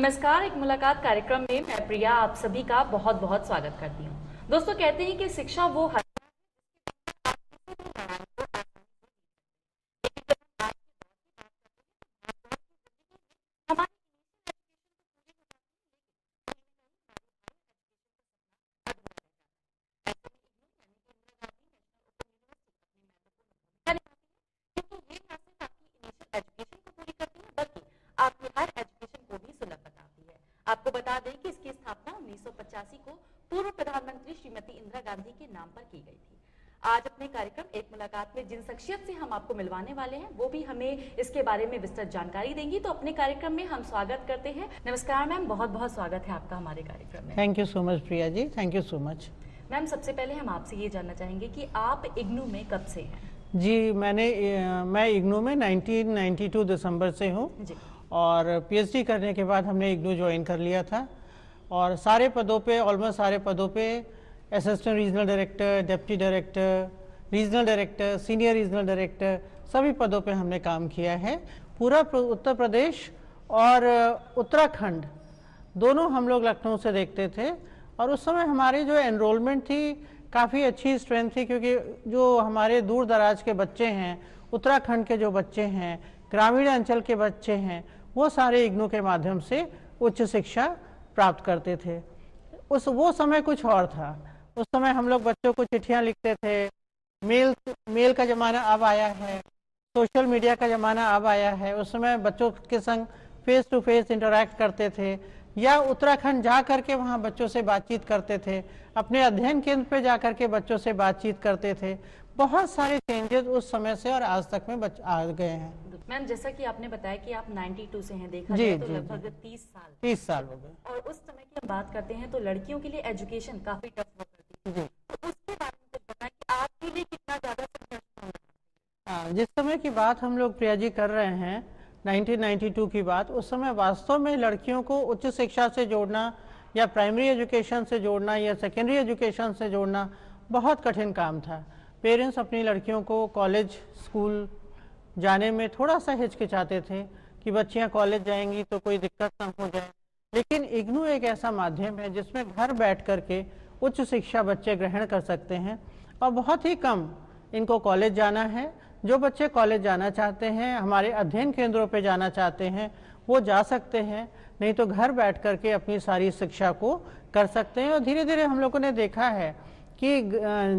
नमस्कार, एक मुलाकात कार्यक्रम में मैं प्रिया आप सभी का बहुत बहुत स्वागत करती हूँ। दोस्तों, कहते हैं कि शिक्षा वो आपकी हर एजुकेशन को भी सुलभ बनाती है। आपको बता दें कि इसकी स्थापना 1985 को पूर्व प्रधानमंत्री श्रीमती इंदिरा गांधी के नाम पर की गई थी। आज अपने कार्यक्रम एक मुलाकात में जिन शख्सियत से हम आपको मिलवाने वाले हैं वो भी हमें इसके बारे में विस्तृत जानकारी देंगी। तो अपने कार्यक्रम में हम स्वागत करते हैं। नमस्कार मैम, बहुत बहुत स्वागत है आपका हमारे कार्यक्रम में। Thank you so much Priya ji, thank you so much. Ma'am, सबसे पहले हम आपसे ये जानना चाहेंगे कि आप इग्नू में कब से हैं? जी, मैं इग्नू में 1992 दिसंबर से हूँ और पीएचडी करने के बाद हमने इग्नू ज्वाइन कर लिया था और सारे पदों पे, ऑलमोस्ट सारे पदों पे assistant regional director, deputy director, regional director, senior regional director, सभी पदों पे हमने काम किया है। पूरा उत्तर प्रदेश और उत्तराखंड दोनों हम लोग लखनऊ से देखते थे और उस समय हमारी जो एनरोलमेंट थी काफ़ी अच्छी स्ट्रेंथ थी, क्योंकि जो हमारे दूर दराज के बच्चे हैं, उत्तराखंड के जो बच्चे हैं, ग्रामीण अंचल के बच्चे हैं, वो सारे इग्नू के माध्यम से उच्च शिक्षा प्राप्त करते थे। वो समय कुछ और था। उस समय हम लोग बच्चों को चिट्ठियां लिखते थे, मेल का ज़माना अब आया है, सोशल मीडिया का ज़माना अब आया है। उस समय बच्चों के संग फेस टू फेस इंटरैक्ट करते थे या उत्तराखंड जा कर के वहाँ बच्चों से बातचीत करते थे, अपने अध्ययन केंद्र पे जा कर के बच्चों से बातचीत करते थे। बहुत सारे चेंजेस उस समय से और आज तक में आ गए हैं। मैम, जैसा कि आपने बताया कि आप 92 से हैं, देखा जाए तो लगभग 30 साल हो गए। और उस समय की हम बात करते हैं तो लड़कियों के लिए एजुकेशन काफी टफ हुआ करती थी। तो उसके बारे में कुछ बताएं कि आपके लिए कितना ज्यादा संघर्ष हुआ? जिस समय की बात हम लोग प्रिया जी कर रहे हैं, 1992 की बात, उस समय वास्तव में लड़कियों को उच्च शिक्षा से जोड़ना या प्राइमरी एजुकेशन से जोड़ना या सेकेंडरी एजुकेशन से जोड़ना बहुत कठिन काम था। पेरेंट्स अपनी लड़कियों को कॉलेज स्कूल जाने में थोड़ा सा हिचकिचाते थे कि बच्चियां कॉलेज जाएंगी तो कोई दिक्कत ना हो जाए, लेकिन इग्नू एक ऐसा माध्यम है जिसमें घर बैठ कर के उच्च शिक्षा बच्चे ग्रहण कर सकते हैं और बहुत ही कम इनको कॉलेज जाना है। जो बच्चे कॉलेज जाना चाहते हैं, हमारे अध्ययन केंद्रों पे जाना चाहते हैं, वो जा सकते हैं, नहीं तो घर बैठ कर के अपनी सारी शिक्षा को कर सकते हैं। और धीरे धीरे हम लोगों ने देखा है कि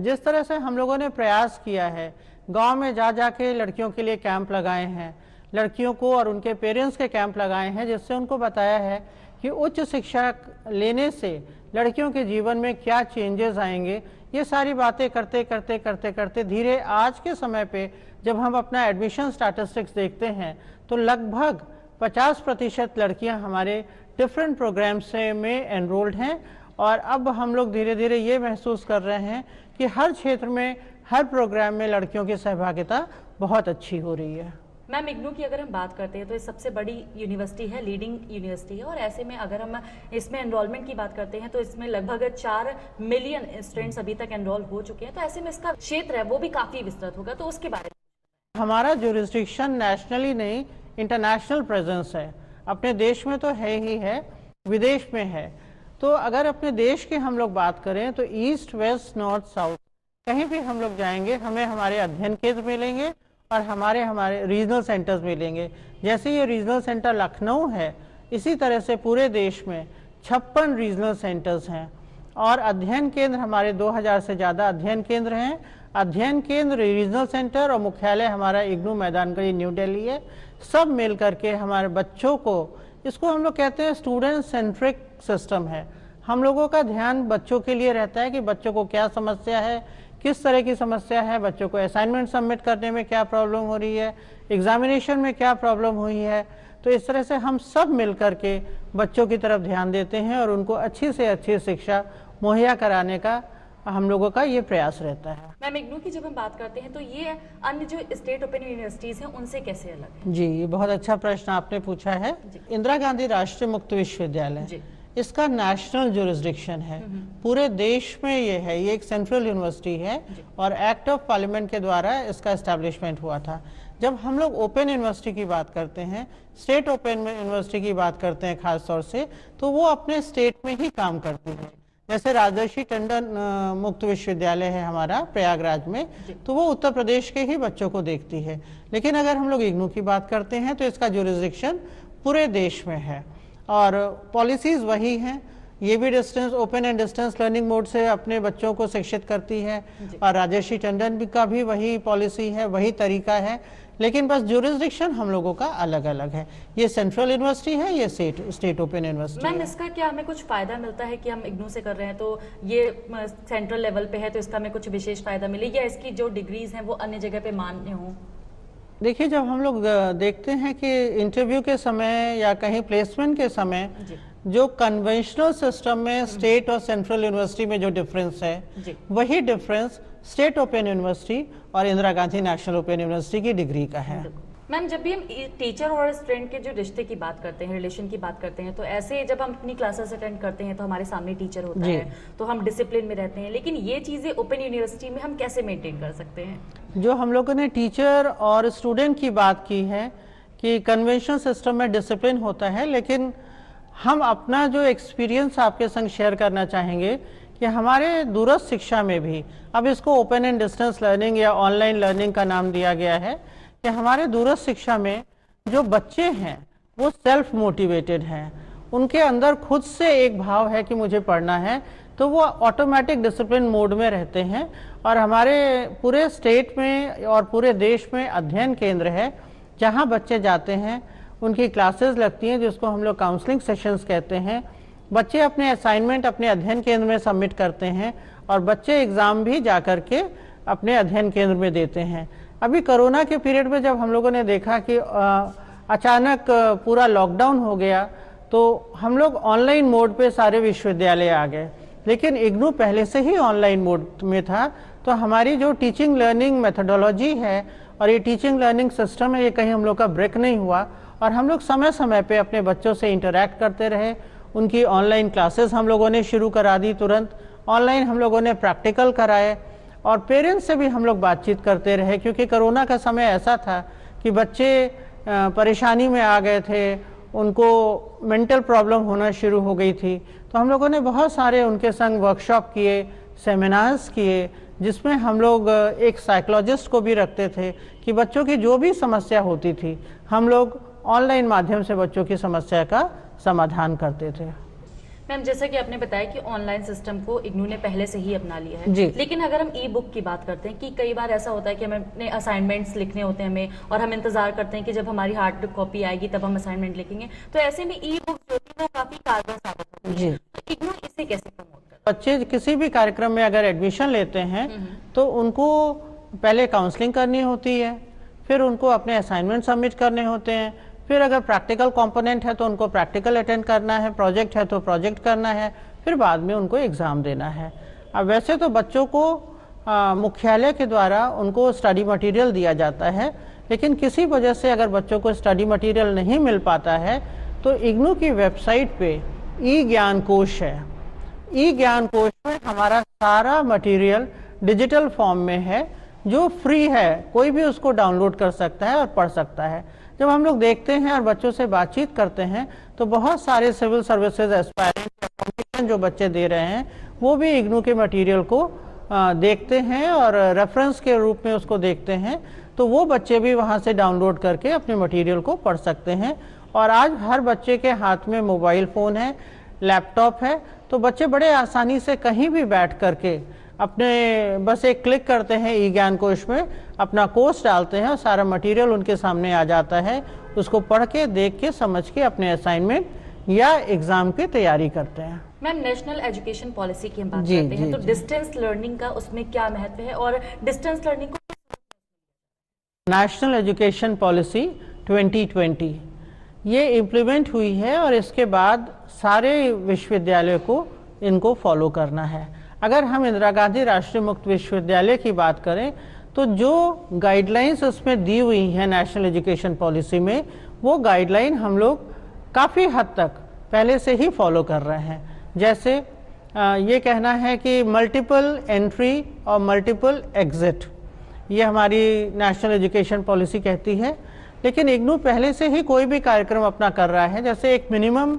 जिस तरह से हम लोगों ने प्रयास किया है, गांव में जा के लड़कियों के लिए कैंप लगाए हैं, लड़कियों को और उनके पेरेंट्स के कैंप लगाए हैं, जिससे उनको बताया है कि उच्च शिक्षा लेने से लड़कियों के जीवन में क्या चेंजेस आएंगे। ये सारी बातें करते धीरे आज के समय पे जब हम अपना एडमिशन स्टैटिस्टिक्स देखते हैं तो लगभग 50% लड़कियां हमारे डिफरेंट प्रोग्राम्स में एनरोल्ड हैं और अब हम लोग धीरे धीरे ये महसूस कर रहे हैं कि हर क्षेत्र में, हर प्रोग्राम में लड़कियों की सहभागिता बहुत अच्छी हो रही है। मैम, इग्नू की अगर हम बात करते हैं तो ये सबसे बड़ी यूनिवर्सिटी है, लीडिंग यूनिवर्सिटी है और ऐसे में अगर हम इसमें एनरोलमेंट की बात करते हैं तो इसमें लगभग 4 मिलियन स्टूडेंट्स अभी तक एनरोल हो चुके हैं। तो ऐसे में इसका क्षेत्र है वो भी काफी विस्तृत होगा, तो उसके बारे में। हमारा जुरिस्डिक्शन नेशनली नहीं, इंटरनेशनल प्रेजेंस है। अपने देश में तो है ही है, विदेश में है। तो अगर अपने देश की हम लोग बात करें तो ईस्ट, वेस्ट, नॉर्थ, साउथ कहीं भी हम लोग जाएंगे हमें हमारे अध्ययन केंद्र मिलेंगे और हमारे रीजनल सेंटर्स मिलेंगे। जैसे ये रीजनल सेंटर लखनऊ है, इसी तरह से पूरे देश में 56 रीजनल सेंटर्स हैं और अध्ययन केंद्र हमारे 2000 से ज़्यादा अध्ययन केंद्र हैं। अध्ययन केंद्र, रीजनल सेंटर और मुख्यालय हमारा इग्नू मैदानगढ़ी न्यू दिल्ली है। सब मिल करके हमारे बच्चों को, इसको हम लोग कहते हैं स्टूडेंट सेंट्रिक सिस्टम है। हम लोगों का ध्यान बच्चों के लिए रहता है कि बच्चों को क्या समस्या है, किस तरह की समस्या है, बच्चों को असाइनमेंट सबमिट करने में क्या प्रॉब्लम हो रही है, एग्जामिनेशन में क्या प्रॉब्लम हुई है। तो इस तरह से हम सब मिल करके बच्चों की तरफ ध्यान देते हैं और उनको अच्छी से अच्छी शिक्षा मुहैया कराने का हम लोगों का ये प्रयास रहता है। मैम, इग्नू की जब हम बात करते हैं तो ये अन्य जो स्टेट ओपन यूनिवर्सिटीज हैं उनसे कैसे अलग है? जी, ये बहुत अच्छा प्रश्न आपने पूछा है। इंदिरा गांधी राष्ट्रीय मुक्त विश्वविद्यालय, इसका नेशनल जुरिस्डिक्शन है, पूरे देश में ये है, ये एक सेंट्रल यूनिवर्सिटी है और एक्ट ऑफ पार्लियामेंट के द्वारा इसका एस्टैब्लिशमेंट हुआ था। जब हम लोग ओपन यूनिवर्सिटी की बात करते हैं, स्टेट ओपन यूनिवर्सिटी की बात करते हैं खास तौर से, तो वो अपने स्टेट में ही काम करती है। जैसे राजर्षि टंडन मुक्त विश्वविद्यालय है हमारा प्रयागराज में, तो वो उत्तर प्रदेश के ही बच्चों को देखती है। लेकिन अगर हम लोग इग्नू की बात करते हैं तो इसका जुरिसडिक्शन पूरे देश में है और पॉलिसीज वही हैं। ये भी distance open and distance learning mode से अपने बच्चों को शिक्षित करती है और राजर्षि टंडन का भी वही पॉलिसी है, वही तरीका है, लेकिन बस जुरिसडिक्शन हम लोगों का अलग अलग है। ये सेंट्रल यूनिवर्सिटी है, ये स्टेट ओपन यूनिवर्सिटी है। मैम, इसका क्या हमें कुछ फायदा मिलता है कि हम इग्नू से कर रहे हैं तो ये सेंट्रल लेवल पे है तो इसका हमें कुछ विशेष फायदा मिले, या इसकी जो डिग्रीज हैं वो अन्य जगह पे मान्य हो? देखिए, जब हम लोग देखते हैं कि इंटरव्यू के समय या कहीं प्लेसमेंट के समय जो कन्वेंशनल सिस्टम में स्टेट और सेंट्रल यूनिवर्सिटी में जो डिफरेंस है, वही डिफरेंस स्टेट ओपन यूनिवर्सिटी और Indira Gandhi national open university की डिग्री का है। मैम, जब भी हम टीचर और स्टूडेंट के जो रिश्ते की बात करते हैं, रिलेशन की बात करते हैं, तो ऐसे जब हम अपनी क्लासेस अटेंड करते हैं तो हमारे सामने टीचर होता है, तो हम डिसिप्लिन में रहते हैं, लेकिन ये चीजें ओपन यूनिवर्सिटी में हम कैसे मेंटेन कर सकते हैं? जो हम लोगों ने टीचर और स्टूडेंट की बात की है कि कन्वेंशनल सिस्टम में डिसिप्लिन होता है, लेकिन हम अपना जो एक्सपीरियंस आपके संग शेयर करना चाहेंगे कि हमारे दूरस्थ शिक्षा में भी, अब इसको ओपन एंड डिस्टेंस लर्निंग या ऑनलाइन लर्निंग का नाम दिया गया है, कि हमारे दूरस्थ शिक्षा में जो बच्चे हैं वो सेल्फ मोटिवेटेड हैं, उनके अंदर खुद से एक भाव है कि मुझे पढ़ना है, तो वो ऑटोमेटिक डिसिप्लिन मोड में रहते हैं। और हमारे पूरे स्टेट में और पूरे देश में अध्ययन केंद्र है जहाँ बच्चे जाते हैं, उनकी क्लासेस लगती हैं जिसको हम लोग काउंसलिंग सेशंस कहते हैं। बच्चे अपने असाइनमेंट अपने अध्ययन केंद्र में सबमिट करते हैं और बच्चे एग्ज़ाम भी जा कर के अपने अध्ययन केंद्र में देते हैं। अभी कोरोना के पीरियड में जब हम लोगों ने देखा कि अचानक पूरा लॉकडाउन हो गया, तो हम लोग ऑनलाइन मोड पे सारे विश्वविद्यालय आ गए, लेकिन इग्नू पहले से ही ऑनलाइन मोड में था। तो हमारी जो टीचिंग लर्निंग मेथोडोलॉजी है और ये टीचिंग लर्निंग सिस्टम है, ये कहीं हम लोग का ब्रेक नहीं हुआ और हम लोग समय समय पे अपने बच्चों से इंटरेक्ट करते रहे। उनकी ऑनलाइन क्लासेस हम लोगों ने शुरू करा दी, तुरंत ऑनलाइन हम लोगों ने प्रैक्टिकल कराए और पेरेंट्स से भी हम लोग बातचीत करते रहे, क्योंकि कोरोना का समय ऐसा था कि बच्चे परेशानी में आ गए थे, उनको मेंटल प्रॉब्लम होना शुरू हो गई थी। तो हम लोगों ने बहुत सारे उनके संग वर्कशॉप किए, सेमिनार्स किए, जिसमें हम लोग एक साइकोलॉजिस्ट को भी रखते थे कि बच्चों की जो भी समस्या होती थी हम लोग ऑनलाइन माध्यम से बच्चों की समस्या का समाधान करते थे। मैम, जैसा कि आपने बताया कि ऑनलाइन सिस्टम को इग्नू ने पहले से ही अपना लिया है, जी। लेकिन अगर हम ई बुक की बात करते हैं कि कई बार ऐसा होता है कि हमें अपने असाइनमेंट्स लिखने होते हैं हमें, और हम इंतजार करते हैं कि जब हमारी हार्ड कॉपी आएगी तब हम असाइनमेंट लिखेंगे, तो ऐसे में ई बुक जो थी वो काफी कारगर साबित होती है। तो इग्नू इसे कैसे प्रमोट करता है? बच्चे किसी भी कार्यक्रम में अगर एडमिशन लेते हैं तो उनको पहले काउंसलिंग करनी होती है, फिर उनको अपने असाइनमेंट सबमिट करने होते हैं, फिर अगर प्रैक्टिकल कंपोनेंट है तो उनको प्रैक्टिकल अटेंड करना है, प्रोजेक्ट है तो प्रोजेक्ट करना है, फिर बाद में उनको एग्ज़ाम देना है। अब वैसे तो बच्चों को मुख्यालय के द्वारा उनको स्टडी मटेरियल दिया जाता है, लेकिन किसी वजह से अगर बच्चों को स्टडी मटेरियल नहीं मिल पाता है तो इग्नू की वेबसाइट पे ई ज्ञान कोश है। ई ज्ञान कोश में हमारा सारा मटेरियल डिजिटल फॉर्म में है, जो फ्री है, कोई भी उसको डाउनलोड कर सकता है और पढ़ सकता है। जब हम लोग देखते हैं और बच्चों से बातचीत करते हैं तो बहुत सारे सिविल सर्विसेज एस्पायरेंट जो बच्चे दे रहे हैं वो भी इग्नू के मटेरियल को देखते हैं और रेफरेंस के रूप में उसको देखते हैं, तो वो बच्चे भी वहाँ से डाउनलोड करके अपने मटेरियल को पढ़ सकते हैं। और आज हर बच्चे के हाथ में मोबाइल फ़ोन है, लैपटॉप है, तो बच्चे बड़े आसानी से कहीं भी बैठ करके अपने बस एक क्लिक करते हैं ई ज्ञान कोश में, अपना कोर्स डालते हैं और सारा मटेरियल उनके सामने आ जाता है, उसको पढ़ के, देख के, समझ के अपने असाइनमेंट या एग्जाम की तैयारी करते हैं। मैम, नेशनल एजुकेशन पॉलिसी की हम बात करते हैं तो डिस्टेंस लर्निंग का उसमें क्या महत्व है और डिस्टेंस लर्निंग को नेशनल एजुकेशन पॉलिसी 2020 ये इम्प्लीमेंट हुई है और इसके बाद सारे विश्वविद्यालयों को इनको फॉलो करना है। अगर हम इंदिरा गांधी राष्ट्रीय मुक्त विश्वविद्यालय की बात करें तो जो गाइडलाइंस उसमें दी हुई हैं नेशनल एजुकेशन पॉलिसी में, वो गाइडलाइन हम लोग काफ़ी हद तक पहले से ही फॉलो कर रहे हैं। जैसे ये कहना है कि मल्टीपल एंट्री और मल्टीपल एग्जिट, ये हमारी नेशनल एजुकेशन पॉलिसी कहती है। लेकिन इग्नू पहले से ही कोई भी कार्यक्रम अपना कर रहा है, जैसे एक मिनिमम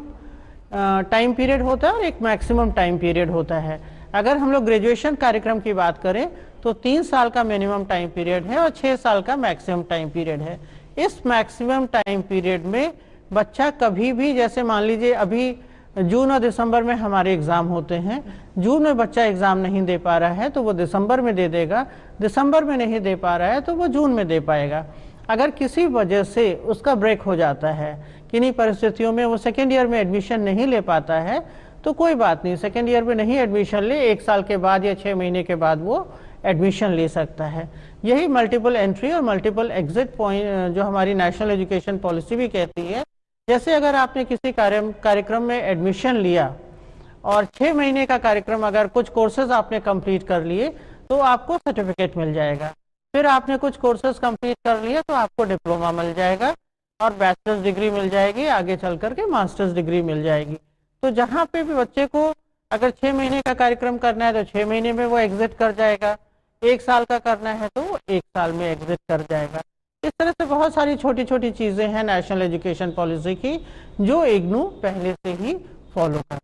टाइम पीरियड होता है और एक मैक्सिमम टाइम पीरियड होता है। अगर हम लोग ग्रेजुएशन कार्यक्रम की बात करें तो 3 साल का मिनिमम टाइम पीरियड है और 6 साल का मैक्सिमम टाइम पीरियड है। इस मैक्सिमम टाइम पीरियड में बच्चा कभी भी, जैसे मान लीजिए अभी जून और दिसंबर में हमारे एग्ज़ाम होते हैं, जून में बच्चा एग्ज़ाम नहीं दे पा रहा है तो वो दिसंबर में दे देगा, दिसंबर में नहीं दे पा रहा है तो वो जून में दे पाएगा। अगर किसी वजह से उसका ब्रेक हो जाता है, किन्हीं परिस्थितियों में वो सेकेंड ईयर में एडमिशन नहीं ले पाता है, तो कोई बात नहीं, सेकेंड ईयर में नहीं एडमिशन ले, 1 साल के बाद या 6 महीने के बाद वो एडमिशन ले सकता है। यही मल्टीपल एंट्री और मल्टीपल एग्जिट पॉइंट जो हमारी नेशनल एजुकेशन पॉलिसी भी कहती है। जैसे अगर आपने किसी कार्यक्रम में एडमिशन लिया और 6 महीने का कार्यक्रम, अगर कुछ कोर्सेज आपने कंप्लीट कर लिए तो आपको सर्टिफिकेट मिल जाएगा। फिर आपने कुछ कोर्सेज कंप्लीट कर लिए तो आपको डिप्लोमा मिल जाएगा और बैचलर्स डिग्री मिल जाएगी, आगे चल करके मास्टर्स डिग्री मिल जाएगी। तो जहाँ पे भी बच्चे को अगर 6 महीने का कार्यक्रम करना है तो 6 महीने में वो एग्जिट कर जाएगा, 1 साल का करना है तो वो 1 साल में एग्जिट कर जाएगा। इस तरह से बहुत सारी छोटी छोटी चीज़ें हैं नेशनल एजुकेशन पॉलिसी की जो इग्नू पहले से ही फॉलो कर रहा है।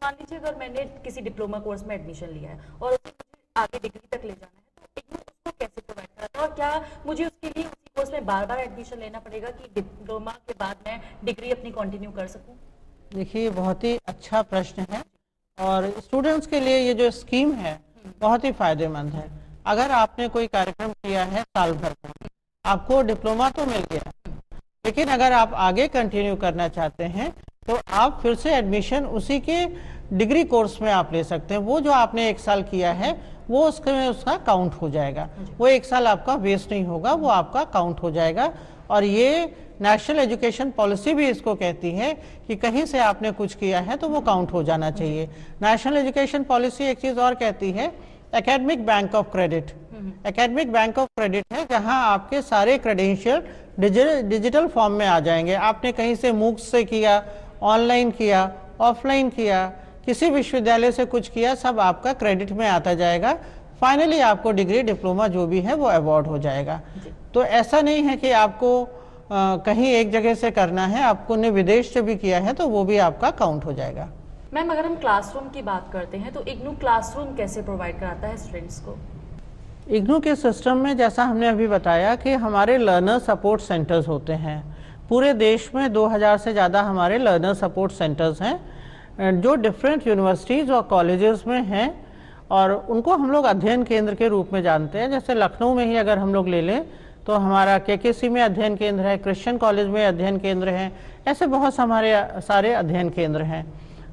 मान लीजिए अगर मैंने किसी डिप्लोमा कोर्स में एडमिशन लिया है और उसे मुझे आगे डिग्री तक ले जाना है तो इग्नू उसको कैसे प्रोवाइड कराता है, और क्या मुझे उसके लिए उसी कोर्स में बार बार एडमिशन लेना पड़ेगा कि डिप्लोमा के बाद मैं डिग्री अपनी कंटिन्यू कर सकूं? देखिए, बहुत ही अच्छा प्रश्न है और स्टूडेंट्स के लिए ये जो स्कीम है बहुत ही फायदेमंद है। अगर आपने कोई कार्यक्रम किया है साल भर का, आपको डिप्लोमा तो मिल गया, लेकिन अगर आप आगे कंटिन्यू करना चाहते हैं तो आप फिर से एडमिशन उसी के डिग्री कोर्स में आप ले सकते हैं। वो जो आपने 1 साल किया है वो उसका काउंट हो जाएगा, वो 1 साल आपका वेस्ट नहीं होगा, वो आपका काउंट हो जाएगा। और ये नेशनल एजुकेशन पॉलिसी भी इसको कहती है कि कहीं से आपने कुछ किया है तो वो काउंट हो जाना चाहिए। नेशनल एजुकेशन पॉलिसी एक चीज़ और कहती है, academic bank of credit. Academic bank of credit है जहां आपके सारे क्रेडेंशियल डिजिटल फॉर्म में आ जाएंगे। आपने कहीं से मूक्स से किया, ऑनलाइन किया, ऑफलाइन किया, किसी विश्वविद्यालय से कुछ किया, सब आपका क्रेडिट में आता जाएगा। फाइनली आपको डिग्री डिप्लोमा जो भी है वो अवार्ड हो जाएगा। तो ऐसा नहीं है कि आपको कहीं एक जगह से करना है, आपको ने विदेश से भी किया है तो वो भी आपका काउंट हो जाएगा। मैम, अगर हम क्लासरूम की बात करते हैं तो इग्नू क्लासरूम कैसे प्रोवाइड कराता है स्टूडेंट्स को? इग्नू के सिस्टम में जैसा हमने अभी बताया कि हमारे लर्नर सपोर्ट सेंटर्स होते हैं। पूरे देश में 2000 से ज़्यादा हमारे लर्नर सपोर्ट सेंटर्स हैं जो डिफरेंट यूनिवर्सिटीज़ और कॉलेजेस में हैं, और उनको हम लोग अध्ययन केंद्र के रूप में जानते हैं। जैसे लखनऊ में ही अगर हम लोग ले लें तो हमारा केकेसी में अध्ययन केंद्र है, क्रिश्चियन कॉलेज में अध्ययन केंद्र हैं, ऐसे बहुत सारे अध्ययन केंद्र हैं।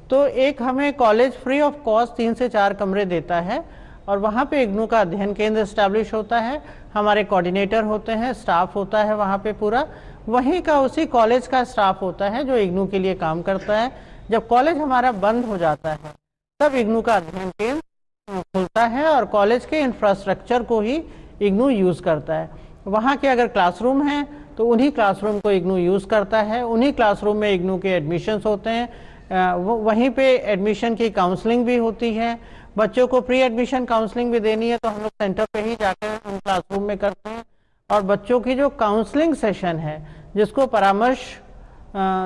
तो एक हमें कॉलेज फ्री ऑफ कॉस्ट 3 से 4 कमरे देता है और वहाँ पे इग्नू का अध्ययन केंद्र इस्टेब्लिश होता है। हमारे कोऑर्डिनेटर होते हैं, स्टाफ होता है वहाँ पे पूरा, वहीं का उसी कॉलेज का स्टाफ होता है जो इग्नू के लिए काम करता है। जब कॉलेज हमारा बंद हो जाता है तब इग्नू का अध्ययन केंद्र खुलता है और कॉलेज के इंफ्रास्ट्रक्चर को ही इग्नू यूज़ करता है। वहाँ के अगर क्लासरूम हैं तो उन्हीं क्लासरूम को इग्नू यूज़ करता है, उन्हीं क्लासरूम में इग्नू के एडमिशन्स होते हैं, वहीं पे एडमिशन की काउंसलिंग भी होती है। बच्चों को प्री एडमिशन काउंसलिंग भी देनी है तो हम लोग सेंटर पे ही जाकर उन क्लासरूम में करते हैं। और बच्चों की जो काउंसलिंग सेशन है जिसको परामर्श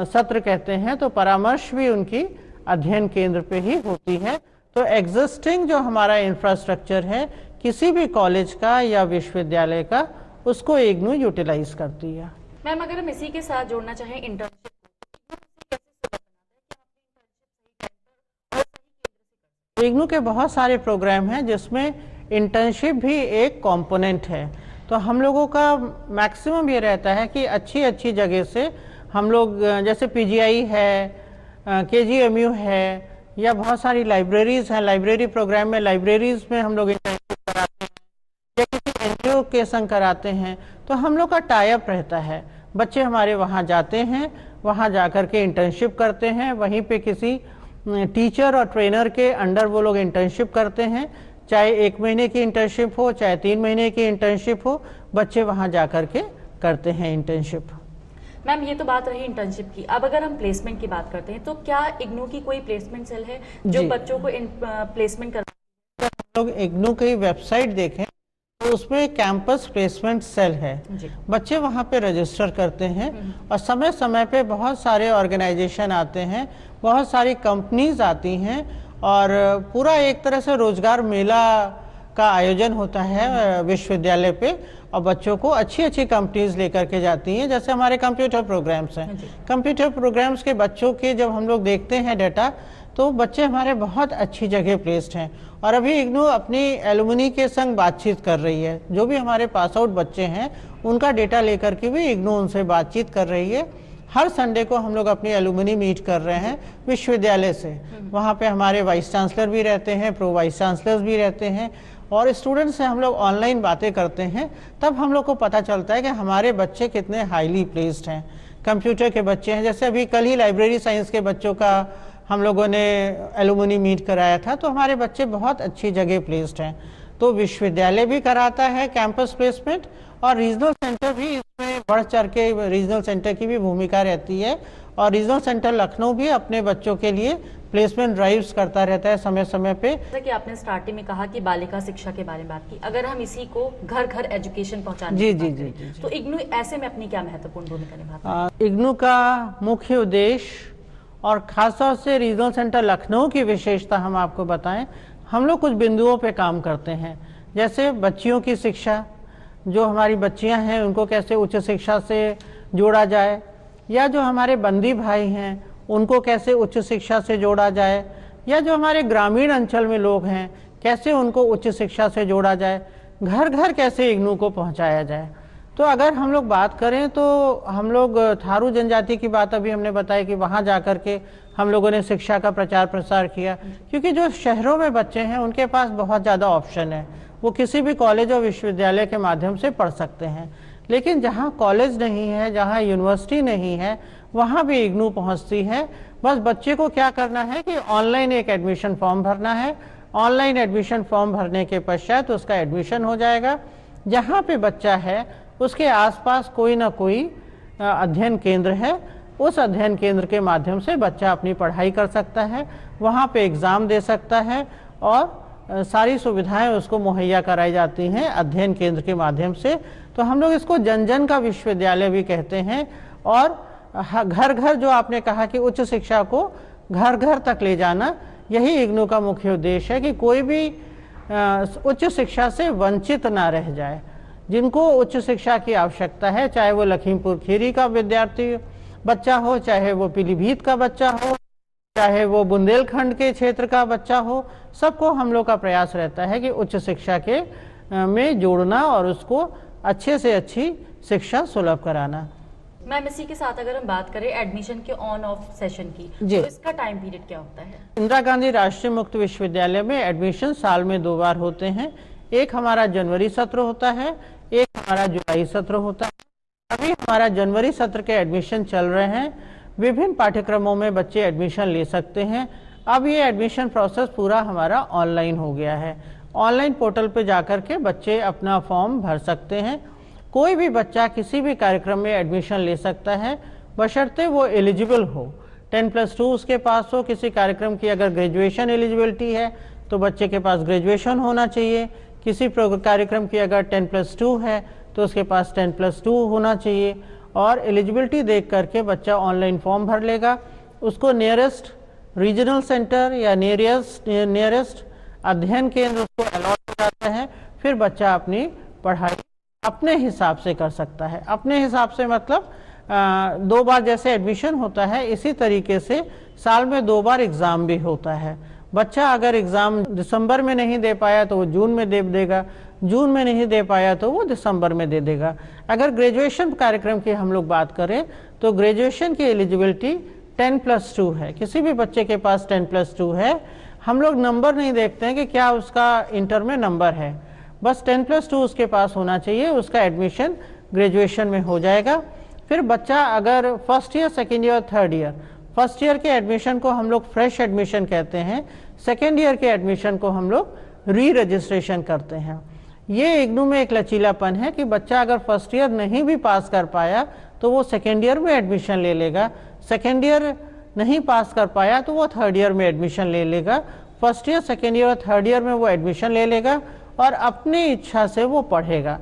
सत्र कहते हैं, तो परामर्श भी उनकी अध्ययन केंद्र पे ही होती है। तो एग्जिस्टिंग जो हमारा इंफ्रास्ट्रक्चर है किसी भी कॉलेज का या विश्वविद्यालय का, उसको इग्नू यूटिलाइज करती है। मैम, अगर हम इसी के साथ जोड़ना चाहें इंटर्नशिप, इग्नू के बहुत सारे प्रोग्राम हैं जिसमें इंटर्नशिप भी एक कंपोनेंट है। तो हम लोगों का मैक्सिमम ये रहता है कि अच्छी अच्छी जगह से हम लोग, जैसे पीजीआई है, केजीएमयू है, या बहुत सारी लाइब्रेरीज हैं, लाइब्रेरी प्रोग्राम में लाइब्रेरीज में हम लोग इंटर्नशिप कराते हैं, या किसी एनजीओ के संग कराते हैं। तो हम लोग का टाई अप रहता है, बच्चे हमारे वहाँ जाते हैं, वहाँ जा कर के इंटर्नशिप करते हैं, वहीं पे किसी टीचर और ट्रेनर के अंडर वो लोग इंटर्नशिप करते हैं, चाहे 1 महीने की इंटर्नशिप हो, चाहे 3 महीने की इंटर्नशिप हो, बच्चे वहाँ जा कर के करते हैं इंटर्नशिप। मैम ये तो बात रही इंटर्नशिप की। अब अगर हम प्लेसमेंट की बात करते हैं तो क्या इग्नू की कोई प्लेसमेंट सेल है जो जी। बच्चों को प्लेसमेंट कर लोग इग्नू की वेबसाइट देखें तो उसमें कैंपस प्लेसमेंट सेल है। जी। बच्चे वहाँ पे रजिस्टर करते हैं और समय समय पे बहुत सारे ऑर्गेनाइजेशन आते हैं, बहुत सारी कंपनीज आती हैं और पूरा एक तरह से रोजगार मेला का आयोजन होता है विश्वविद्यालय पे, और बच्चों को अच्छी अच्छी कंपनीज लेकर के जाती हैं। जैसे हमारे कंप्यूटर प्रोग्राम्स हैं, कंप्यूटर प्रोग्राम्स के बच्चों के जब हम लोग देखते हैं डाटा तो बच्चे हमारे बहुत अच्छी जगह प्लेस्ड हैं। और अभी इग्नू अपनी एलुमनी के संग बातचीत कर रही है, जो भी हमारे पास आउट बच्चे हैं उनका डेटा लेकर के भी इग्नू उनसे बातचीत कर रही है। हर संडे को हम लोग अपनी एलुमनी मीट कर रहे हैं विश्वविद्यालय से। वहाँ पे हमारे वाइस चांसलर भी रहते हैं, प्रो वाइस चांसलर्स भी रहते हैं और स्टूडेंट से हम लोग ऑनलाइन बातें करते हैं। तब हम लोग को पता चलता है कि हमारे बच्चे कितने हाईली प्लेस्ड हैं। कंप्यूटर के बच्चे हैं, जैसे अभी कल ही लाइब्रेरी साइंस के बच्चों का हम लोगों ने एलुमनी मीट कराया था, तो हमारे बच्चे बहुत अच्छी जगह प्लेस्ड हैं। तो विश्वविद्यालय भी कराता है कैंपस प्लेसमेंट और रीजनल सेंटर भी इसमें बढ़ चढ़ के रीजनल सेंटर की भी भूमिका रहती है। और रीजनल सेंटर लखनऊ भी अपने बच्चों के लिए प्लेसमेंट ड्राइव्स करता रहता है समय समय पे। जैसा कि आपने स्टार्टिंग में कहा कि बालिका शिक्षा के बारे में बात की, अगर हम इसी को घर घर एजुकेशन पहुंचाने जी की जी बात जी करें, जी तो इग्नू ऐसे में अपनी क्या महत्वपूर्ण भूमिका निभाता है? इग्नू का मुख्य उद्देश्य और खासतौर से रीजनल सेंटर लखनऊ की विशेषता हम आपको बताएं, हम लोग कुछ बिंदुओं पे काम करते हैं। जैसे बच्चियों की शिक्षा, जो हमारी बच्चियां हैं उनको कैसे उच्च शिक्षा से जोड़ा जाए, या जो हमारे बंदी भाई हैं उनको कैसे उच्च शिक्षा से जोड़ा जाए, या जो हमारे ग्रामीण अंचल में लोग हैं कैसे उनको उच्च शिक्षा से जोड़ा जाए, घर घर कैसे इग्नू को पहुंचाया जाए। तो अगर हम लोग बात करें तो हम लोग थारू जनजाति की बात अभी हमने बताई कि वहाँ जा कर के हम लोगों ने शिक्षा का प्रचार प्रसार किया, क्योंकि जो शहरों में बच्चे हैं उनके पास बहुत ज़्यादा ऑप्शन है, वो किसी भी कॉलेज और विश्वविद्यालय के माध्यम से पढ़ सकते हैं। लेकिन जहाँ कॉलेज नहीं है, जहाँ यूनिवर्सिटी नहीं है, वहाँ भी इग्नू पहुँचती है। बस बच्चे को क्या करना है कि ऑनलाइन एक एडमिशन फॉर्म भरना है। ऑनलाइन एडमिशन फॉर्म भरने के पश्चात उसका एडमिशन हो जाएगा। जहाँ पे बच्चा है उसके आसपास कोई ना कोई अध्ययन केंद्र है, उस अध्ययन केंद्र के माध्यम से बच्चा अपनी पढ़ाई कर सकता है, वहाँ पे एग्ज़ाम दे सकता है और सारी सुविधाएं उसको मुहैया कराई जाती हैं अध्ययन केंद्र के माध्यम से। तो हम लोग इसको जन जन का विश्वविद्यालय भी कहते हैं। और घर घर, जो आपने कहा कि उच्च शिक्षा को घर घर तक ले जाना, यही इग्नू का मुख्य उद्देश्य है कि कोई भी उच्च शिक्षा से वंचित ना रह जाए। जिनको उच्च शिक्षा की आवश्यकता है, चाहे वो लखीमपुर खीरी का विद्यार्थी बच्चा हो, चाहे वो पीलीभीत का बच्चा हो, चाहे वो बुंदेलखंड के क्षेत्र का बच्चा हो, सबको हम लोग का प्रयास रहता है कि उच्च शिक्षा के में जोड़ना और उसको अच्छे से अच्छी शिक्षा सुलभ कराना। मैम इसी के साथ अगर हम बात करें एडमिशन के ऑन ऑफ सेशन की, तो इसका टाइम पीरियड क्या होता है? इंदिरा गांधी राष्ट्रीय मुक्त विश्वविद्यालय में एडमिशन साल में 2 बार होते हैं। एक हमारा जनवरी सत्र होता है, एक हमारा जुलाई सत्र होता है। अभी हमारा जनवरी सत्र के एडमिशन चल रहे हैं। विभिन्न पाठ्यक्रमों में बच्चे एडमिशन ले सकते हैं। अब ये एडमिशन प्रोसेस पूरा हमारा ऑनलाइन हो गया है। ऑनलाइन पोर्टल पे जाकर के बच्चे अपना फॉर्म भर सकते हैं। कोई भी बच्चा किसी भी कार्यक्रम में एडमिशन ले सकता है, बशर्ते वो एलिजिबल हो, 10+2 उसके पास हो। किसी कार्यक्रम की अगर ग्रेजुएशन एलिजिबिलिटी है तो बच्चे के पास ग्रेजुएशन होना चाहिए। किसी कार्यक्रम की अगर 10+2 है तो उसके पास 10+2 होना चाहिए। और एलिजिबिलिटी देख करके बच्चा ऑनलाइन फॉर्म भर लेगा। उसको नियरेस्ट रीजनल सेंटर या नियरेस्ट अध्ययन केंद्र उसको अलॉट हो जाता है। फिर बच्चा अपनी पढ़ाई अपने हिसाब से कर सकता है। अपने हिसाब से मतलब 2 बार जैसे एडमिशन होता है, इसी तरीके से साल में 2 बार एग्ज़ाम भी होता है। बच्चा अगर एग्ज़ाम दिसंबर में नहीं दे पाया तो वो जून में दे देगा, जून में नहीं दे पाया तो वो दिसंबर में दे देगा। अगर ग्रेजुएशन कार्यक्रम की हम लोग बात करें तो ग्रेजुएशन की एलिजिबिलिटी 10+2 है। किसी भी बच्चे के पास 10+2 है। हम लोग नंबर नहीं देखते हैं कि क्या उसका इंटर में नंबर है, बस 10+2 उसके पास होना चाहिए, उसका एडमिशन ग्रेजुएशन में हो जाएगा। फिर बच्चा अगर first year, second year, third year, first year के एडमिशन को हम लोग फ्रेश एडमिशन कहते हैं, सेकेंड ईयर के एडमिशन को हम लोग री रजिस्ट्रेशन करते हैं। ये इग्नू में एक लचीलापन है कि बच्चा अगर फर्स्ट ईयर नहीं भी पास कर पाया तो वो सेकेंड ईयर में एडमिशन ले लेगा, सेकेंड ईयर नहीं पास कर पाया तो वो थर्ड ईयर में एडमिशन ले लेगा, फर्स्ट ईयर, सेकेंड ईयर और थर्ड ईयर में वो एडमिशन ले लेगा और अपनी इच्छा से वो पढ़ेगा।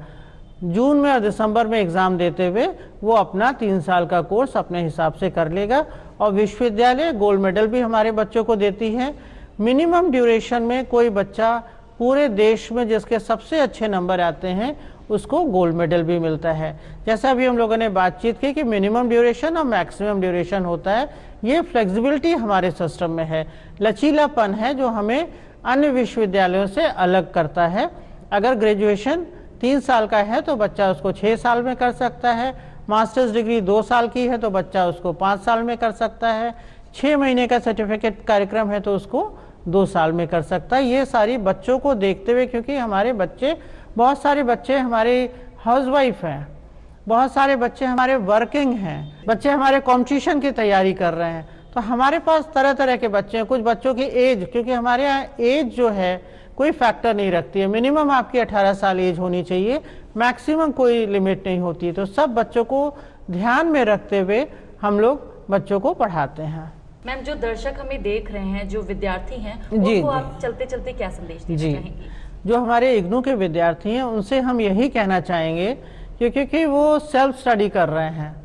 जून में और दिसंबर में एग्ज़ाम देते हुए वो अपना 3 साल का कोर्स अपने हिसाब से कर लेगा। और विश्वविद्यालय गोल्ड मेडल भी हमारे बच्चों को देती है। मिनिमम ड्यूरेशन में कोई बच्चा पूरे देश में जिसके सबसे अच्छे नंबर आते हैं उसको गोल्ड मेडल भी मिलता है। जैसा अभी हम लोगों ने बातचीत की कि मिनिमम ड्यूरेशन और मैक्सिमम ड्यूरेशन होता है, ये फ्लेक्सिबिलिटी हमारे सिस्टम में है, लचीलापन है जो हमें अन्य विश्वविद्यालयों से अलग करता है। अगर ग्रेजुएशन 3 साल का है तो बच्चा उसको 6 साल में कर सकता है, मास्टर्स डिग्री 2 साल की है तो बच्चा उसको 5 साल में कर सकता है, 6 महीने का सर्टिफिकेट कार्यक्रम है तो उसको 2 साल में कर सकता है। ये सारी बच्चों को देखते हुए, क्योंकि हमारे बच्चे, बहुत सारे बच्चे हमारे हाउसवाइफ हैं, बहुत सारे बच्चे हमारे वर्किंग हैं, बच्चे हमारे कॉम्पिटिशन की तैयारी कर रहे हैं, तो हमारे पास तरह तरह के बच्चे हैं। कुछ बच्चों की एज, क्योंकि हमारे यहाँ एज जो है कोई फैक्टर नहीं रखती है, मिनिमम आपकी 18 साल एज होनी चाहिए, मैक्सिमम कोई लिमिट नहीं होती है। तो सब बच्चों को ध्यान में रखते हुए हम लोग बच्चों को पढ़ाते हैं। मैम, जो दर्शक हमें देख रहे हैं, जो विद्यार्थी हैं, जी, उनको आप चलते चलते क्या संदेश देना चाहेंगे? जो हमारे इग्नू के विद्यार्थी हैं उनसे हम यही कहना चाहेंगे क्योंकि वो सेल्फ स्टडी कर रहे हैं,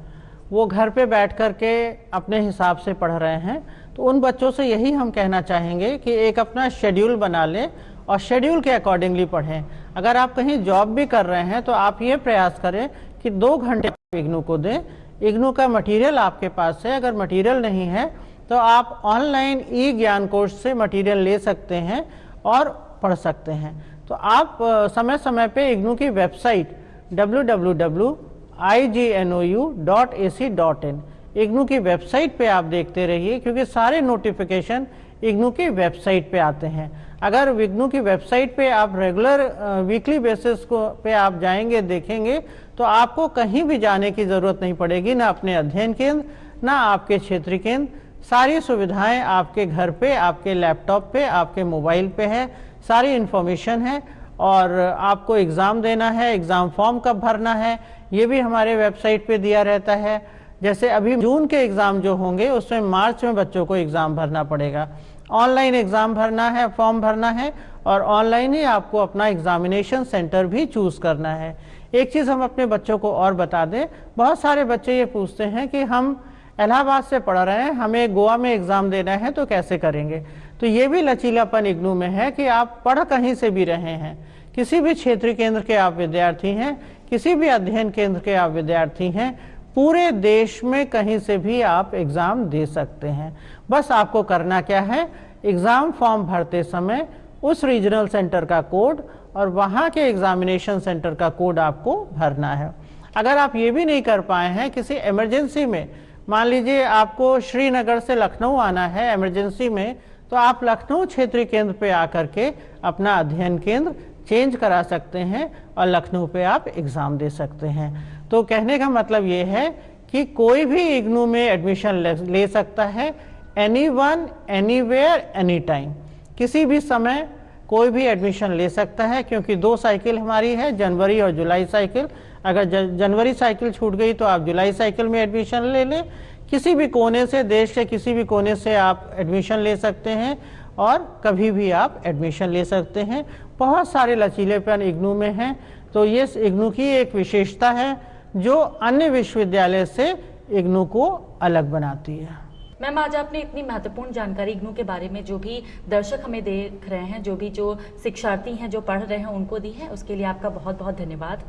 वो घर पे बैठ कर के अपने हिसाब से पढ़ रहे हैं, तो उन बच्चों से यही हम कहना चाहेंगे कि एक अपना शेड्यूल बना लें और शेड्यूल के अकॉर्डिंगली पढ़ें। अगर आप कहीं जॉब भी कर रहे हैं तो आप ये प्रयास करें कि 2 घंटे इग्नू को दें। इग्नू का मटेरियल आपके पास है, अगर मटेरियल नहीं है तो आप ऑनलाइन ई ज्ञान कोर्स से मटेरियल ले सकते हैं और पढ़ सकते हैं। तो आप समय समय पे इग्नू की वेबसाइट www.ignou.ac.in इग्नू की वेबसाइट पे आप देखते रहिए, क्योंकि सारे नोटिफिकेशन इग्नू की वेबसाइट पे आते हैं। अगर इग्नू की वेबसाइट पे आप रेगुलर वीकली बेसिस पे आप जाएंगे, देखेंगे, तो आपको कहीं भी जाने की ज़रूरत नहीं पड़ेगी, ना अपने अध्ययन केंद्र, ना आपके क्षेत्रीय केंद्र। सारी सुविधाएं आपके घर पे, आपके लैपटॉप पे, आपके मोबाइल पे है, सारी इन्फॉर्मेशन है। और आपको एग्ज़ाम देना है, एग्ज़ाम फॉर्म कब भरना है, ये भी हमारे वेबसाइट पे दिया रहता है। जैसे अभी जून के एग्ज़ाम जो होंगे उसमें मार्च में बच्चों को एग्ज़ाम भरना पड़ेगा, ऑनलाइन एग्ज़ाम भरना है, फॉर्म भरना है और ऑनलाइन ही आपको अपना एग्ज़ामिनेशन सेंटर भी चूज़ करना है। एक चीज़ हम अपने बच्चों को और बता दें, बहुत सारे बच्चे ये पूछते हैं कि हम इलाहाबाद से पढ़ रहे हैं, हमें गोवा में एग्ज़ाम देना है तो कैसे करेंगे। तो ये भी लचीलापन इग्नू में है कि आप पढ़ कहीं से भी रहे हैं, किसी भी क्षेत्रीय केंद्र के आप विद्यार्थी हैं, किसी भी अध्ययन केंद्र के आप विद्यार्थी हैं, पूरे देश में कहीं से भी आप एग्ज़ाम दे सकते हैं। बस आपको करना क्या है, एग्ज़ाम फॉर्म भरते समय उस रीजनल सेंटर का कोड और वहाँ के एग्ज़ामिनेशन सेंटर का कोड आपको भरना है। अगर आप ये भी नहीं कर पाए हैं, किसी इमरजेंसी में, मान लीजिए आपको श्रीनगर से लखनऊ आना है इमरजेंसी में, तो आप लखनऊ क्षेत्रीय केंद्र पे आकर के अपना अध्ययन केंद्र चेंज करा सकते हैं और लखनऊ पे आप एग्ज़ाम दे सकते हैं। तो कहने का मतलब ये है कि कोई भी इग्नू में एडमिशन ले सकता है, एनीवन, एनीवेयर, एनी टाइम, किसी भी समय कोई भी एडमिशन ले सकता है, क्योंकि 2 साइकिल हमारी है, जनवरी और जुलाई साइकिल। अगर जनवरी साइकिल छूट गई तो आप जुलाई साइकिल में एडमिशन ले लें। किसी भी कोने से, देश के किसी भी कोने से आप एडमिशन ले सकते हैं और कभी भी आप एडमिशन ले सकते हैं। बहुत सारे लचीलेपन इग्नू में हैं, तो ये इग्नू की एक विशेषता है जो अन्य विश्वविद्यालय से इग्नू को अलग बनाती है। मैम, आज आपने इतनी महत्वपूर्ण जानकारी इग्नू के बारे में, जो भी दर्शक हमें देख रहे हैं, जो शिक्षार्थी हैं, जो पढ़ रहे हैं, उनको दी है, उसके लिए आपका बहुत बहुत धन्यवाद।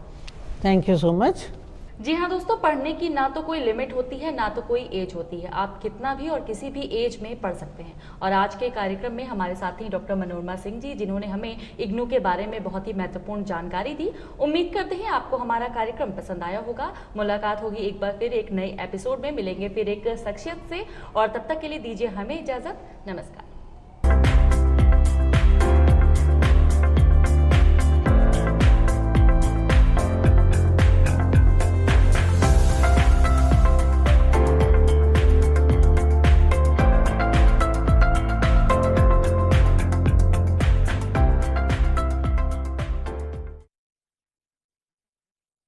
Thank you so much. जी हाँ दोस्तों, पढ़ने की ना तो कोई लिमिट होती है, ना तो कोई एज होती है। आप कितना भी और किसी भी एज में पढ़ सकते हैं। और आज के कार्यक्रम में हमारे साथी डॉक्टर मनोरमा सिंह जी, जिन्होंने हमें इग्नू के बारे में बहुत ही महत्वपूर्ण जानकारी दी। उम्मीद करते हैं आपको हमारा कार्यक्रम पसंद आया होगा। मुलाकात होगी एक बार फिर एक नए एपिसोड में, मिलेंगे फिर एक शख्सियत से, और तब तक के लिए दीजिए हमें इजाजत। नमस्कार।